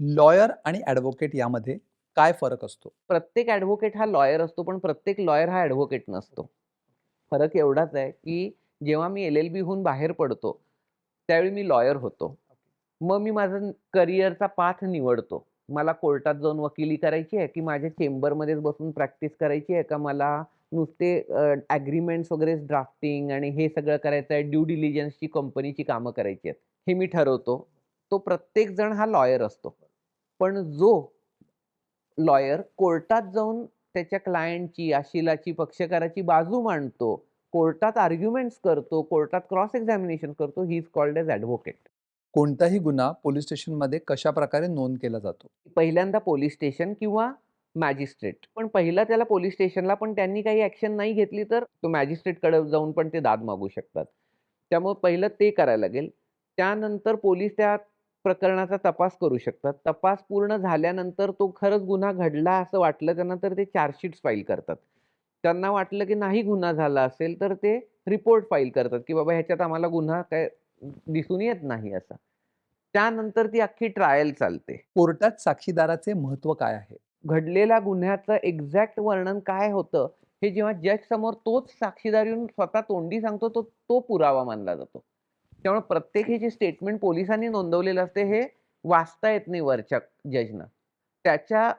Lawyer आणि advocate यामध्ये काय फरक असतो? प्रत्येक ॲडव्होकेट हा लॉयर असतो, पण प्रत्येक लॉयर हा ॲडव्होकेट नसतो. फरक एवढाच आहे, की जेव्हा मी एल-एल-बीहून बाहेर पडतो, त्यावेळी मी लॉयर होतो. मग मी माझं करिअरचा पाथ निवडतो. मला कोर्टात जाऊन वकिली करायची आहे, की माझ्या चेंबरमध्येच बसून प्रॅक्टिस करायची आहे, का मला नुसते ॲग्रीमेंट्स वगैरे ड्राफ्टिंग आणि हे सगळं करायचं आहे, ड्यू डिलिजन्सची कंपनीची कामं करायची आहेत. हे मी ठरवतो. तो प्रत्येक जण हा लॉयर असतो. पण जो लॉयर कोर्टात जाऊन त्याच्या क्लायंटची, अशिलाची, पक्षकाराची बाजू मांडतो. कोर्टात आर्ग्युमेंट्स करतो, कोर्टात क्रॉस एक्झामिनेशन करतो. He is called as advocate. कोणताही गुन्हा पोलीस स्टेशनमध्ये कशाप्रकारे नोंद केला जातो? पहिल्यांदा पोलिस स्टेशन किंवा मॅजिस्ट्रेट. पण पहिला त्याला पोलिस स्टेशनला पण त्यांनी काही ॲक्शन नाही घेतली, तर तो मॅजिस्ट्रेटकडे जाऊन पण ते दाद मागू शकतात. त्यामुळे पहिलं ते करायला लागेल. त्यानंतर पोलीस त्या प्रकरणाचा तपास करू शकतात. तपास पूर्ण झाल्यानंतर तो खरंच गुन्हा घडला असं वाटलं त्यांना, तर ते चार्जशीट्स फाईल करतात. त्यांना वाटलं की नाही गुन्हा झाला असेल, तर ते रिपोर्ट फाईल करतात, की बाबा ह्याच्यात आम्हाला गुन्हा काय दिसून येत नाही असा. त्यानंतर ती अख्खी ट्रायल चालते. कोर्टात साक्षीदाराचे महत्त्व काय आहे? घडलेल्या गुन्ह्याचं एक्झॅक्ट वर्णन काय होतं, हे जेव्हा जज समोर तोच साक्षीदार येऊन स्वतः तोंडी सांगतो, तो तो पुरावा मानला जातो. त्यामुळे प्रत्येक हे जे स्टेटमेंट पोलिसांनी नोंदवलेलं असते, हे वाचता येत नाही वरच्या जजनं. त्याच्या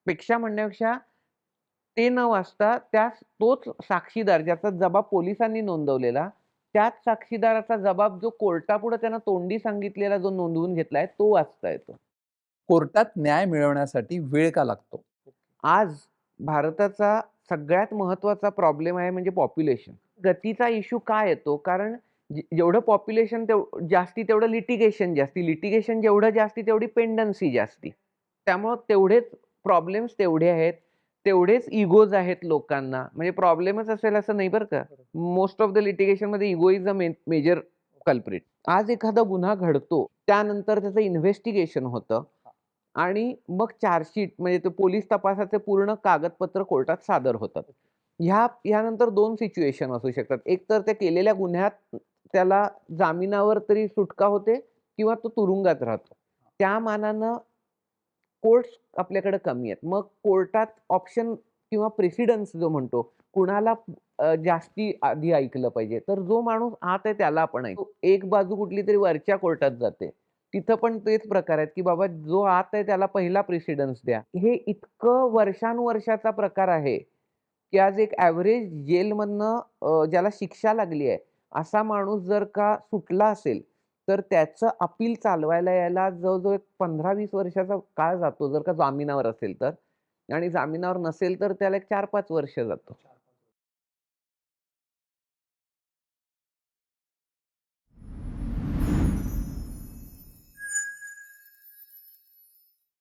पेक्षा म्हणण्यापेक्षा ते न वाचता तोच साक्षीदार ज्याचा जबाब पोलिसांनी नोंदवलेला, त्याच साक्षीदाराचा जबाब जो कोर्टापुढे त्यानं तोंडी सांगितलेला जो नोंदवून घेतलाय, तो वाचता येतो. कोर्टात न्याय मिळवण्यासाठी वेळ का लागतो? आज भारताचा सगळ्यात महत्त्वाचा प्रॉब्लेम आहे म्हणजे पॉप्युलेशन. गतीचा इश्यू का येतो? कारण जेवढं पॉप्युलेशन जास्ती तेवढं लिटिगेशन जास्ती. लिटिगेशन जेवढं जास्ती तेवढी पेंडन्सी जास्ती. त्यामुळं तेवढेच प्रॉब्लेम्स तेवढे आहेत. तेवढेच इगोज आहेत लोकांना. म्हणजे प्रॉब्लेमच असेल असं नाही बरं का. मोस्ट ऑफ द लिटिगेशनमध्ये ego is a major culprit. आज एखादा गुन्हा घडतो, त्यानंतर त्याचं इन्व्हेस्टिगेशन होतं. आणि मग चार्जशीट म्हणजे ते पोलीस तपासाचे पूर्ण कागदपत्र कोर्टात सादर होतात. ह्यानंतर 2 सिच्युएशन असू शकतात. एक तर त्या केलेल्या गुन्ह्यात त्याला जामिनावर तरी सुटका होते किंवा तो तुरुंगात राहतो. त्या मानानं कोर्ट्स आपल्याकडे कमी आहेत. मग कोर्टात ऑप्शन किंवा प्रेसिडन्स जो म्हणतो, कुणाला जास्ती आधी ऐकलं पाहिजे. तर जो माणूस आत आहे त्याला आपण ऐकू. एक बाजू कुठलीतरी वरच्या कोर्टात जाते. तिथं पण तेच प्रकार आहेत, की बाबा जो आत आहे त्याला पहिला प्रेसिडन्स द्या. हे इतकं वर्षानुवर्षाचा प्रकार आहे, की आज एक एव्हरेज जेलमधनं ज्याला शिक्षा लागली आहे, असा माणूस जर का सुटला असेल, तर त्याचं अपील चालवायला यायला जवळ-जवळ एक 15-20 वर्षाचा काळ जातो, जर का जामिनावर असेल तर. आणि जामिनावर नसेल तर त्याला एक 4-5 वर्ष जातो.